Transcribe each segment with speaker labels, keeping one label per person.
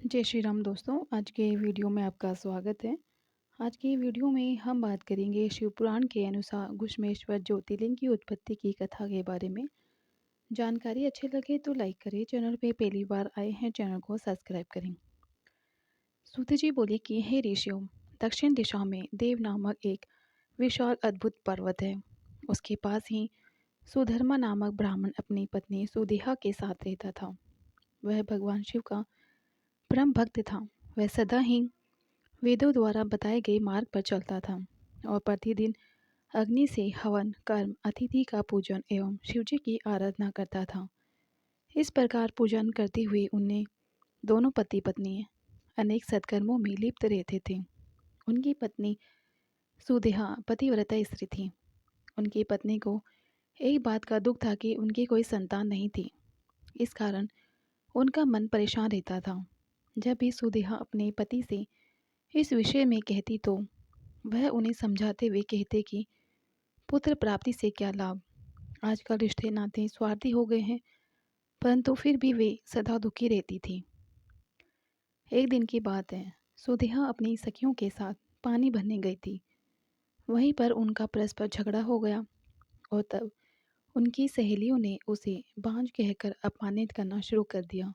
Speaker 1: जय श्री राम दोस्तों, आज के वीडियो में आपका स्वागत है। आज की वीडियो में हम बात करेंगे शिव पुराण के अनुसार घुश्मेश्वर ज्योतिर्लिंग की उत्पत्ति की कथा के बारे में। जानकारी अच्छी लगे तो लाइक करें, चैनल पे पहली बार आए हैं चैनल को सब्सक्राइब करें। सूत जी बोले कि हे ऋषियों, दक्षिण दिशा में देव नामक एक विशाल अद्भुत पर्वत है। उसके पास ही सुधर्मा नामक ब्राह्मण अपनी पत्नी सुदेहा के साथ रहता था। वह भगवान शिव का परम भक्त था। वह सदा ही वेदों द्वारा बताए गए मार्ग पर चलता था और प्रतिदिन अग्नि से हवन कर्म अतिथि का पूजन एवं शिवजी की आराधना करता था। इस प्रकार पूजन करते हुए उन्हें दोनों पति पत्नी अनेक सत्कर्मों में लिप्त रहते थे। उनकी पत्नी सुदेहा पतिव्रता स्त्री थी। उनकी पत्नी को एक बात का दुख था कि उनकी कोई संतान नहीं थी। इस कारण उनका मन परेशान रहता था। जब भी सुदेहा अपने पति से इस विषय में कहती तो वह उन्हें समझाते हुए कहते कि पुत्र प्राप्ति से क्या लाभ, आजकल रिश्ते नाते स्वार्थी हो गए हैं। परंतु फिर भी वे सदा दुखी रहती थी। एक दिन की बात है, सुदेहा अपनी सखियों के साथ पानी भरने गई थी। वहीं पर उनका परस्पर झगड़ा हो गया और तब उनकी सहेलियों ने उसे बांझ कहकर अपमानित करना शुरू कर दिया।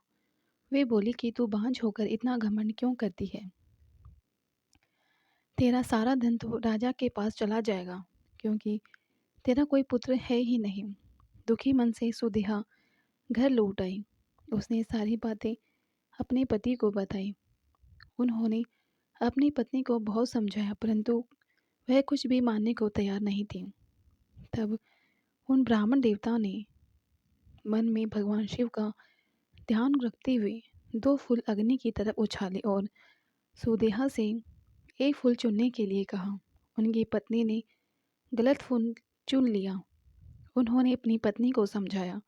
Speaker 1: वे बोली कि तू बांझ होकर इतना घमंड क्यों करती है? तेरा सारा धन तो राजा के पास चला जाएगा, क्योंकि तेरा कोई पुत्र है ही नहीं। दुखी मन से सुदेहा घर लौट आई। उसने सारी बातें अपने पति को बताई। उन्होंने अपनी पत्नी को बहुत समझाया, परंतु वह कुछ भी मानने को तैयार नहीं थी। तब उन ब्राह्मण देवताओं ने मन में भगवान शिव का ध्यान रखते हुए दो फूल अग्नि की तरफ उछाले और सुदेहा से एक फूल चुनने के लिए कहा। उनकी पत्नी ने गलत फूल चुन लिया। उन्होंने अपनी पत्नी को समझाया,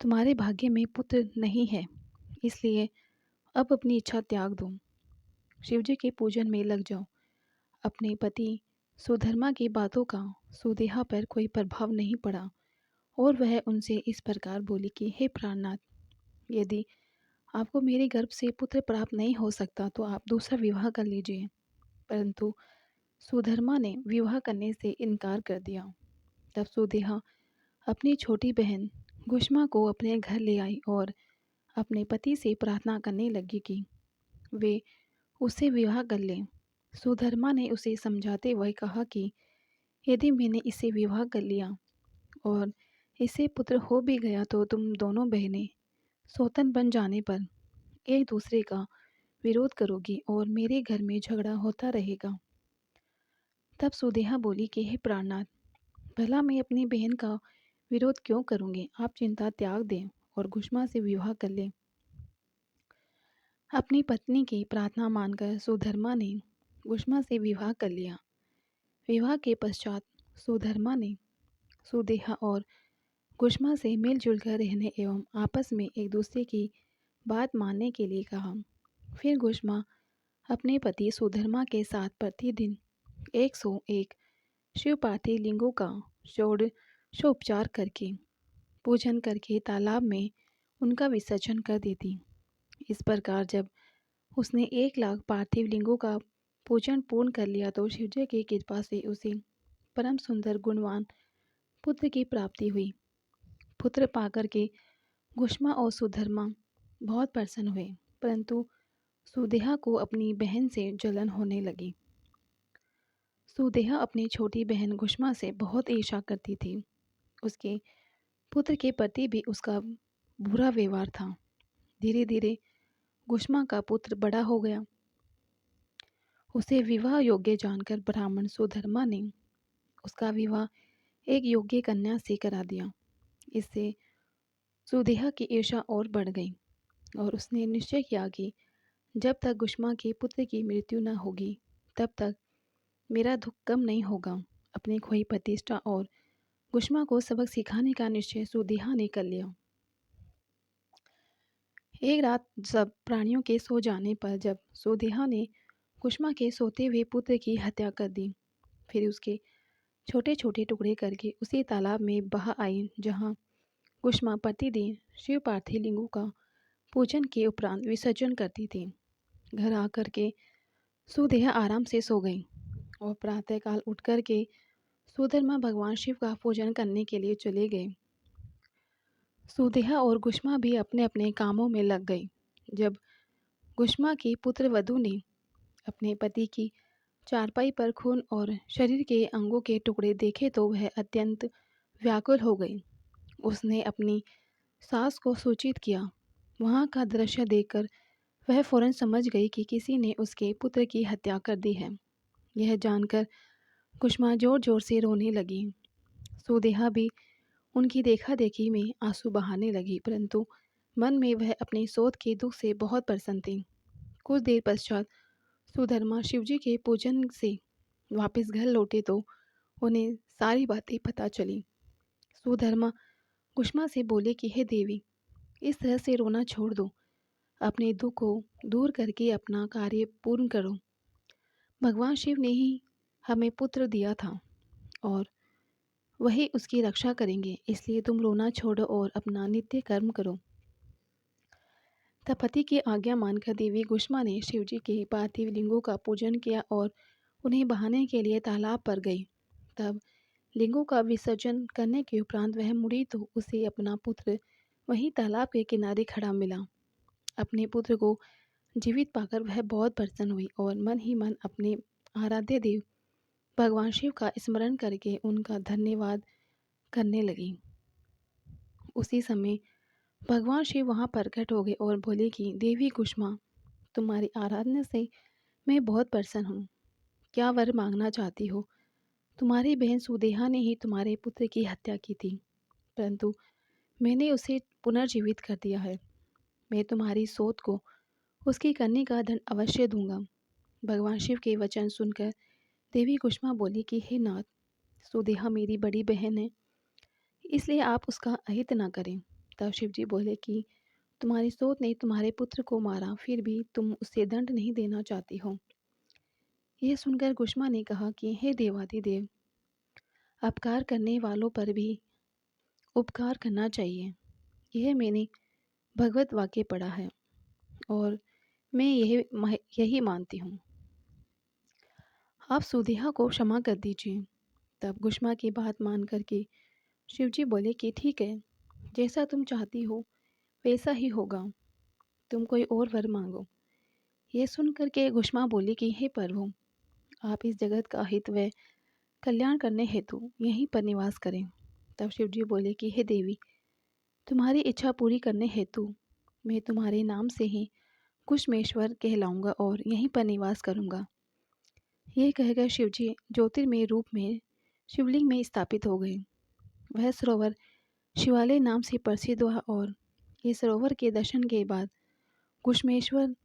Speaker 1: तुम्हारे भाग्य में पुत्र नहीं है, इसलिए अब अपनी इच्छा त्याग दो, शिवजी के पूजन में लग जाओ। अपने पति सुधर्मा की बातों का सुदेहा पर कोई प्रभाव नहीं पड़ा और वह उनसे इस प्रकार बोली कि हे प्राणनाथ, यदि आपको मेरे गर्भ से पुत्र प्राप्त नहीं हो सकता तो आप दूसरा विवाह कर लीजिए। परंतु सुधर्मा ने विवाह करने से इनकार कर दिया। तब सुदेहा अपनी छोटी बहन घुष्मा को अपने घर ले आई और अपने पति से प्रार्थना करने लगी कि वे उससे विवाह कर लें। सुधर्मा ने उसे समझाते हुए कहा कि यदि मैंने इसे विवाह कर लिया और इसे पुत्र हो भी गया तो तुम दोनों बहनें सौतन बन जाने पर एक दूसरे का विरोध करोगी और मेरे घर में झगड़ा होता रहेगा। तब सुदेहा बोली कि हे प्राणनाथ, भला मैं अपनी बहन का विरोध क्यों करूंगी? आप चिंता त्याग दें और घुष्मा से विवाह कर लें। अपनी पत्नी की प्रार्थना मानकर सुधर्मा ने घुष्मा से विवाह कर लिया। विवाह के पश्चात सुधर्मा ने सुदेहा और घुष्मा से मिलजुल कर रहने एवं आपस में एक दूसरे की बात मानने के लिए कहा। फिर घुष्मा अपने पति सुधर्मा के साथ प्रतिदिन 101 शिव पार्थिव लिंगों का षोडशोपचार करके पूजन करके तालाब में उनका विसर्जन कर देती। इस प्रकार जब उसने 1 लाख पार्थिव लिंगों का पूजन पूर्ण कर लिया तो शिवजी की कृपा से उसे परम सुंदर गुणवान पुत्र की प्राप्ति हुई। पुत्र पाकर के घुष्मा और सुधर्मा बहुत प्रसन्न हुए, परंतु सुदेहा को अपनी बहन से जलन होने लगी। सुदेहा अपनी छोटी बहन घुष्मा से बहुत ईर्ष्या करती थी। उसके पुत्र के प्रति भी उसका बुरा व्यवहार था। धीरे धीरे घुष्मा का पुत्र बड़ा हो गया। उसे विवाह योग्य जानकर ब्राह्मण सुधर्मा ने उसका विवाह एक योग्य कन्या से करा दिया। इससे सुदेहा की ईर्ष्या और बढ़ गई और उसने निश्चय किया कि जब तक घुष्मा के पुत्र की मृत्यु न होगी तब तक मेरा दुख कम नहीं होगा। अपनी खोई प्रतिष्ठा और घुष्मा को सबक सिखाने का निश्चय सुदेहा ने कर लिया। एक रात सब प्राणियों के सो जाने पर जब सुदेहा ने घुष्मा के सोते हुए पुत्र की हत्या कर दी, फिर उसके छोटे छोटे टुकड़े करके उसी तालाब में बहा आई जहाँ घुष्मा प्रतिदिन शिव पार्थिव लिंगों का पूजन के उपरांत विसर्जन करती थी। घर आकर के सुदेहा आराम से सो गई और प्रातःकाल उठ कर के सुधर्मा भगवान शिव का पूजन करने के लिए चले गए। सुदेहा और गुष्मा भी अपने अपने कामों में लग गई। जब गुष्मा की पुत्र वधु ने अपने पति की चारपाई पर खून और शरीर के अंगों के टुकड़े देखे तो वह अत्यंत व्याकुल हो गई। उसने अपनी सास को सूचित किया। वहाँ का दृश्य देखकर वह फौरन समझ गई कि किसी ने उसके पुत्र की हत्या कर दी है। यह जानकर कुष्मा जोर जोर से रोने लगी। सुदेहा भी उनकी देखा देखी में आंसू बहाने लगी, परंतु मन में वह अपने शोध के दुख से बहुत प्रसन्न थी। कुछ देर पश्चात सुधर्मा शिवजी के पूजन से वापस घर लौटे तो उन्हें सारी बातें पता चली। सुधर्मा कुष्मा से बोले कि हे देवी, इस तरह से रोना छोड़ दो, अपने दुख को दूर करके अपना कार्य पूर्ण करो। भगवान शिव ने ही हमें पुत्र दिया था और वही उसकी रक्षा करेंगे, इसलिए तुम रोना छोड़ो और अपना नित्य कर्म करो। तब पति की आज्ञा मानकर देवी कुष्मा ने शिवजी के पार्थिव लिंगों का पूजन किया और उन्हें बहाने के लिए तालाब पर गई। तब लिंगों का विसर्जन करने के उपरांत वह मुड़ी तो उसे अपना पुत्र वहीं तालाब के किनारे खड़ा मिला। अपने पुत्र को जीवित पाकर वह बहुत प्रसन्न हुई और मन ही मन अपने आराध्य देव भगवान शिव का स्मरण करके उनका धन्यवाद करने लगी। उसी समय भगवान शिव वहाँ प्रकट हो गए और बोले कि देवी कुष्मा, तुम्हारी आराधना से मैं बहुत प्रसन्न हूँ। क्या वर मांगना चाहती हो? तुम्हारी बहन सुदेहा ने ही तुम्हारे पुत्र की हत्या की थी, परंतु मैंने उसे पुनर्जीवित कर दिया है। मैं तुम्हारी सोच को उसकी करने का दंड अवश्य दूंगा। भगवान शिव के वचन सुनकर देवी कुष्मा बोली कि हे नाथ, सुदेहा मेरी बड़ी बहन है, इसलिए आप उसका अहित ना करें। तब शिवजी बोले कि तुम्हारी सोच ने तुम्हारे पुत्र को मारा, फिर भी तुम उसे दंड नहीं देना चाहती हो। यह सुनकर कुष्मा ने कहा कि हे देवाधिदेव, अपकार करने वालों पर भी उपकार करना चाहिए। यह मैंने भगवत वाक्य पढ़ा है और मैं यही मानती हूँ। आप सुदेहा को क्षमा कर दीजिए। तब कुष्मा की बात मान करके शिवजी बोले कि ठीक है, जैसा तुम चाहती हो वैसा ही होगा, तुम कोई और वर मांगो। ये सुन करके कुष्मा बोली कि हे प्रभु, आप इस जगत का हित व कल्याण करने हेतु यहीं पर निवास करें। तब शिवजी बोले कि हे देवी, तुम्हारी इच्छा पूरी करने हेतु मैं तुम्हारे नाम से ही कुशमेश्वर कहलाऊंगा और यहीं पर निवास करूंगा। ये कहकर शिवजी ज्योतिर्मय रूप में शिवलिंग में स्थापित हो गए। वह सरोवर शिवालय नाम से प्रसिद्ध हुआ और इस सरोवर के दर्शन के बाद कुशमेश्वर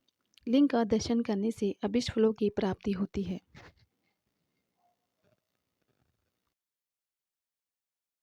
Speaker 1: लिंग का दर्शन करने से अभीष्ट फलों की प्राप्ति होती है।